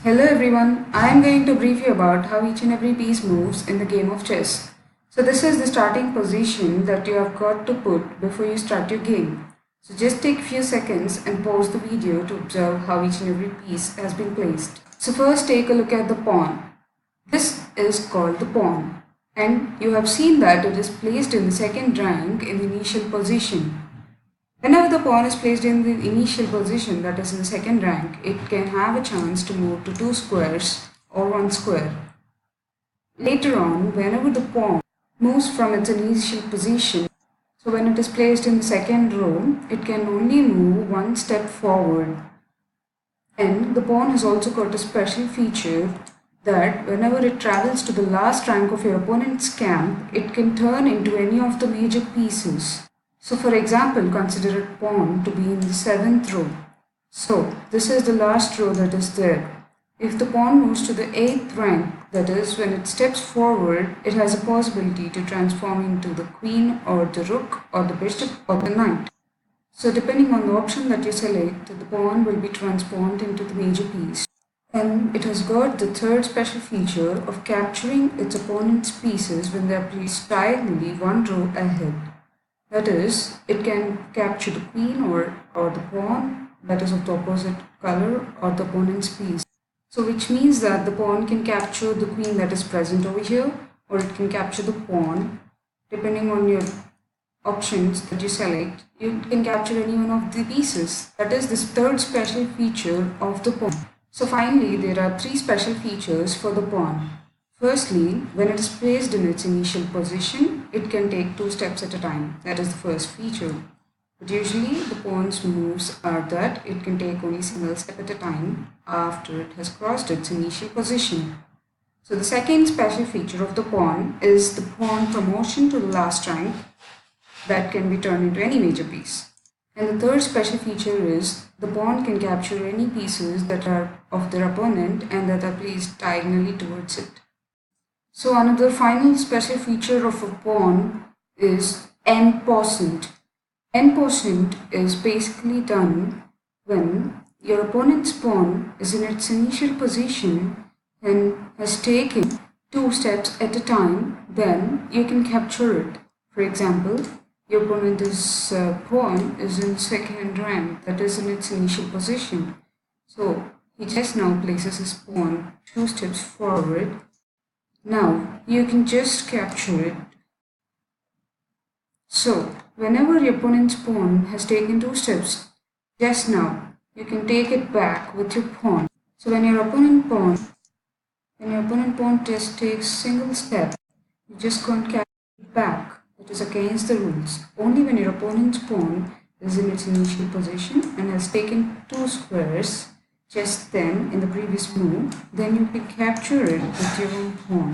Hello everyone, I am going to brief you about how each and every piece moves in the game of chess. So this is the starting position that you have got to put before you start your game. So just take a few seconds and pause the video to observe how each and every piece has been placed. So first take a look at the pawn. This is called the pawn, and you have seen that it is placed in the second rank in the initial position. Whenever the pawn is placed in the initial position, that is in the second rank, it can have a chance to move to 2 squares or 1 square. Later on, whenever the pawn moves from its initial position, so when it is placed in the second row, it can only move 1 step forward. And the pawn has also got a special feature that whenever it travels to the last rank of your opponent's camp, it can turn into any of the major pieces. So for example, consider a pawn to be in the 7th row. So this is the last row that is there. If the pawn moves to the 8th rank, that is when it steps forward, it has a possibility to transform into the queen or the rook or the bishop or the knight. So depending on the option that you select, the pawn will be transformed into the major piece. And it has got the third special feature of capturing its opponent's pieces when they are placed diagonally one row ahead. That is, it can capture the queen or the pawn that is of the opposite color or the opponent's piece. So which means that the pawn can capture the queen that is present over here, or it can capture the pawn. Depending on your options that you select, you can capture any one of the pieces. That is this third special feature of the pawn. So finally, there are three special features for the pawn. Firstly, when it is placed in its initial position, it can take 2 steps at a time. That is the first feature. But usually the pawn's moves are that it can take only single step at a time after it has crossed its initial position. So the second special feature of the pawn is the pawn promotion to the last rank that can be turned into any major piece. And the third special feature is the pawn can capture any pieces that are of their opponent and that are placed diagonally towards it. So another final special feature of a pawn is en passant. En passant is basically done when your opponent's pawn is in its initial position and has taken 2 steps at a time, then you can capture it. For example, your opponent's pawn is in second rank, that is in its initial position. So he just now places his pawn 2 steps forward. Now you can just capture it. So whenever your opponent's pawn has taken 2 steps, just now you can take it back with your pawn. So when your opponent pawn just takes single step, you just can't capture it back. It is against the rules. Only when your opponent's pawn is in its initial position and has taken 2 squares just then in the previous move, then you can capture it with your own pawn.